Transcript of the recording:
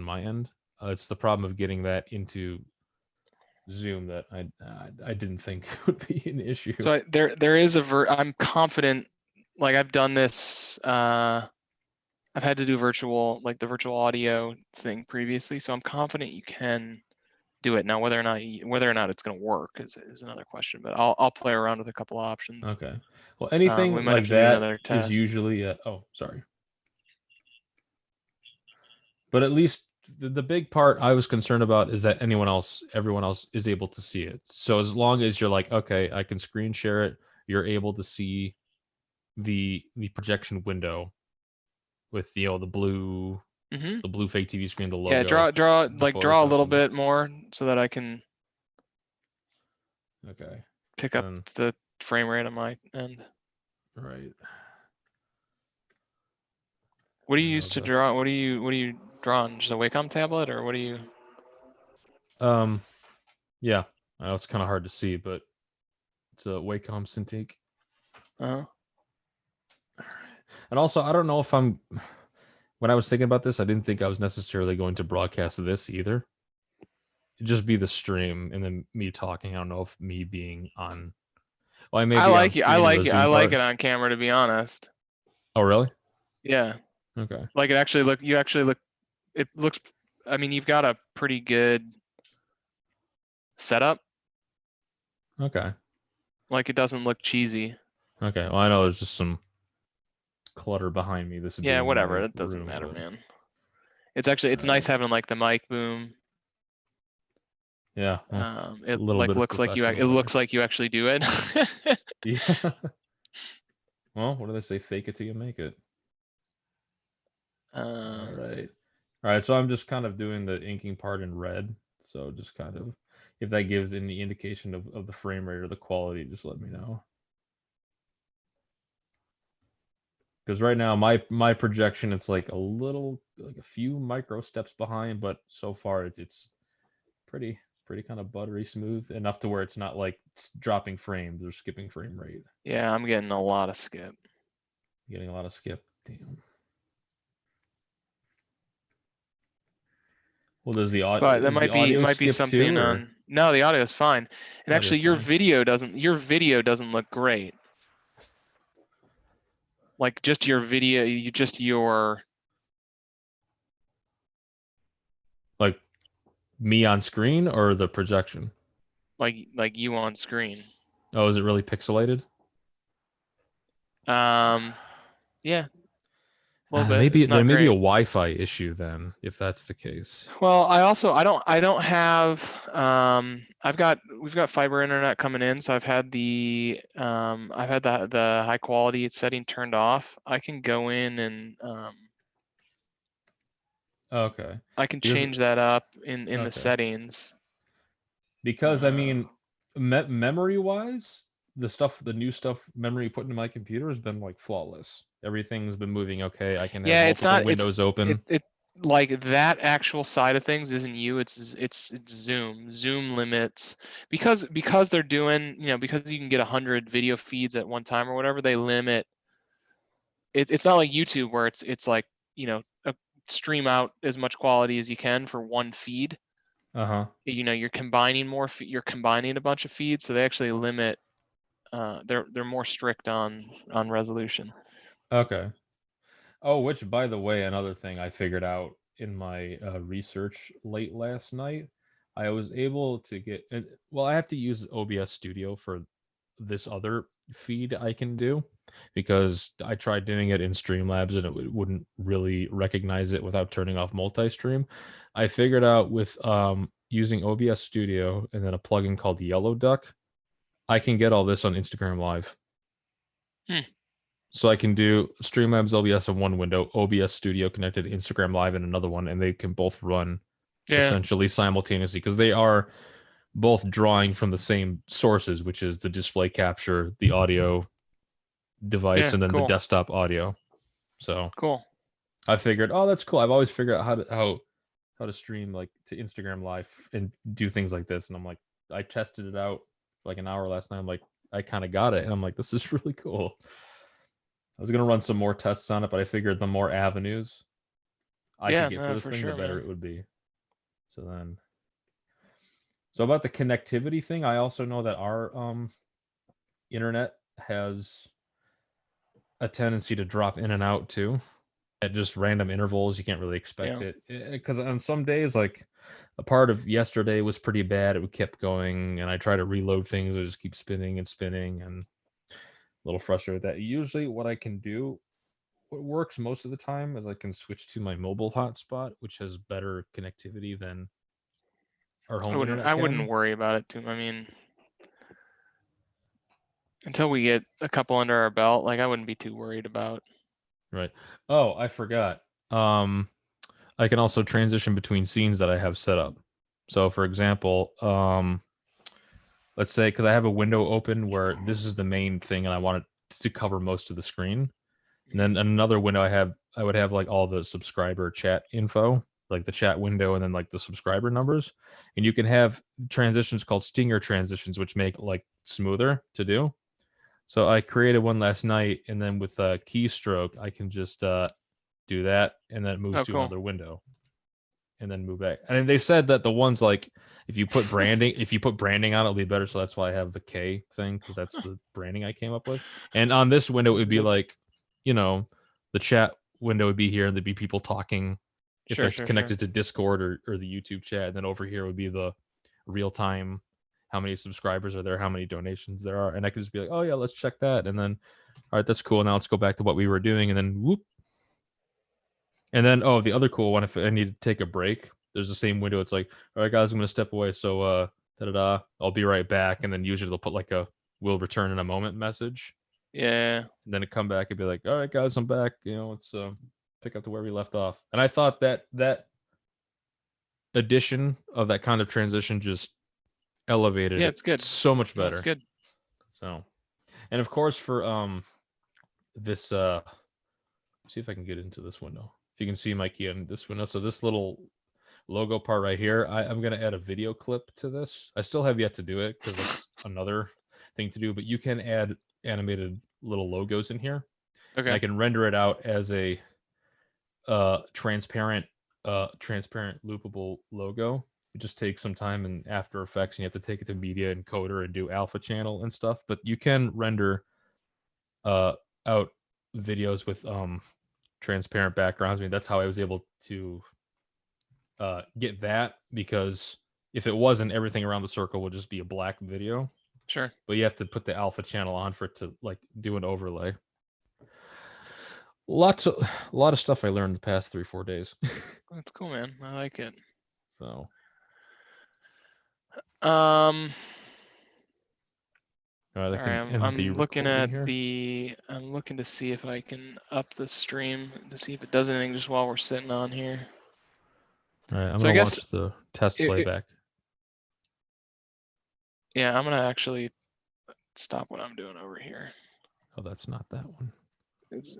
on my end. It's the problem of getting that into Zoom that I didn't think would be an issue. So there is I'm confident, like I've done this, I've had to do the virtual audio thing previously, so I'm confident you can do it. Now whether or not it's going to work is another question, but I'll play around with a couple of options. Okay. Well, anything we might have like to do that another is test. usually oh, sorry. But at least the big part I was concerned about is that everyone else is able to see it. So as long as you're like, okay, I can screen share it, you're able to see the projection window with the blue Mm-hmm. the blue fake TV screen, the logo. Yeah, draw a little and... bit more so that I can okay pick up the frame rate on my end. Right. What do you use to draw? What do you draw on? Just a Wacom tablet, or what do you? Yeah, I know it's kind of hard to see, but it's a Wacom Cintiq. Uh-huh. And also, I don't know if when I was thinking about this, I didn't think I was necessarily going to broadcast this either. It'd just be the stream and then me talking. I don't know if me being on. Well, I like it. I like it on camera, to be honest. Oh, really? Yeah. Okay. Like it looks. I mean, you've got a pretty good setup. Okay. Like it doesn't look cheesy. Okay. Well, I know there's just some clutter behind me. Whatever. It doesn't matter, man. It's nice having like the mic boom. Yeah. It looks like you actually do it. Yeah. Well, what do they say? Fake it till you make it. All right. So I'm just kind of doing the inking part in red. So just kind of, if that gives any indication of the frame rate or the quality, just let me know. Because right now my projection, it's like a few micro steps behind, but so far it's pretty kind of buttery smooth, enough to where it's not like it's dropping frames or skipping frame rate. Yeah, I'm getting a lot of skip. Getting a lot of skip. Damn. Well, does the audio? But that might be something too, on. No, the audio is fine. And actually, your video doesn't look great. Like just your video, like me on screen or the projection? Like you on screen. Oh, is it really pixelated? Yeah. Maybe there may be a Wi-Fi issue then, if that's the case. Well, I don't have we've got fiber internet coming in, so I've had the high quality setting turned off. I can go in and okay. I can change that up in the settings. Because I mean, memory wise, the new stuff memory put into my computer has been like flawless. Everything's been moving okay. I can have multiple windows open. It like that actual side of things isn't you. It's Zoom. Zoom limits because they're doing, because you can get 100 video feeds at one time or whatever. They limit. It's not like YouTube where it's like stream out as much quality as you can for one feed. You're combining you're combining a bunch of feeds, so they actually limit. They're more strict on resolution. Okay. Oh, which, by the way, another thing I figured out in my research late last night, I was able to get. Well, I have to use OBS Studio for this other feed I can do, because I tried doing it in Streamlabs and it wouldn't really recognize it without turning off multi-stream. I figured out with using OBS Studio and then a plugin called Yellow Duck, I can get all this on Instagram Live. So I can do Streamlabs OBS in one window, OBS Studio connected to Instagram Live in another one, and they can both run essentially simultaneously, because they are both drawing from the same sources, which is the display capture, the audio device, and then the desktop audio. So cool. I figured, oh, that's cool. I've always figured out how to stream like to Instagram Live and do things like this, and I'm like, I tested it out like an hour last night. I'm like, I kind of got it, and I'm like, this is really cool. I was gonna run some more tests on it, but I figured the more avenues I could Yeah, get for no, this for thing, the sure, better man. it would be. So about the connectivity thing, I also know that our internet has a tendency to drop in and out too at just random intervals. You can't really expect Yeah. it because on some days, like a part of yesterday was pretty bad. It kept going, and I try to reload things. I just keep spinning and spinning, and a little frustrated with that. Usually, what I can do, what works most of the time, is I can switch to my mobile hotspot, which has better connectivity than our home internet I wouldn't can. worry about it too. I mean, until we get a couple under our belt, like I wouldn't be too worried about. Right. Oh, I forgot. I can also transition between scenes that I have set up. So, for example, let's say because I have a window open where this is the main thing, and I want it to cover most of the screen. And then another window I would have like all the subscriber chat info, like the chat window, and then like the subscriber numbers. And you can have transitions called stinger transitions, which make like smoother to do. So I created one last night, and then with a keystroke, I can just do that, and then it moves Oh, to cool. another window, and then move back. And they said that the ones like if you put branding on, it'll be better. So that's why I have the K thing because that's the branding I came up with. And on this window, it would be Yep. like, you know, the chat window would be here, and there'd be people talking if Sure, they're sure, sure. connected to Discord or the YouTube chat. And then over here would be the real time, how many subscribers are there, how many donations there are, and I could just be like, oh yeah, let's check that, and then all right, that's cool. Now let's go back to what we were doing, and then whoop. And then, oh, the other cool one, if I need to take a break, there's the same window. It's like, all right, guys, I'm going to step away. So, da da da, I'll be right back. And then usually they'll put like a "will return in a moment" message. Yeah. And then it come back and be like, all right, guys, I'm back. Let's pick up to where we left off. And I thought that addition of that kind of transition just elevated Yeah, it it's good. so much No, it's better. good. So, and of course for this see if I can get into this window. If you can see my key in this window. So this little logo part right here, I'm going to add a video clip to this. I still have yet to do it because that's another thing to do, but you can add animated little logos in here. And Okay. I can render it out as a transparent loopable logo. It just takes some time in After Effects, and you have to take it to Media Encoder and do alpha channel and stuff, but you can render out videos with transparent backgrounds. I mean, that's how I was able to get that, because if it wasn't, everything around the circle would just be a black video. Sure. But you have to put the alpha channel on for it to like do an overlay. A lot of stuff I learned the past 3-4 days. That's cool, man. I like it. So Um, all right, I sorry, can end the I'm looking recording at here. I'm looking to see if I can up the stream to see if it does anything just while we're sitting on here. All right, I'm So I gonna guess launch the test playback. yeah, I'm gonna actually stop what I'm doing over here. Oh, that's not that one. It's,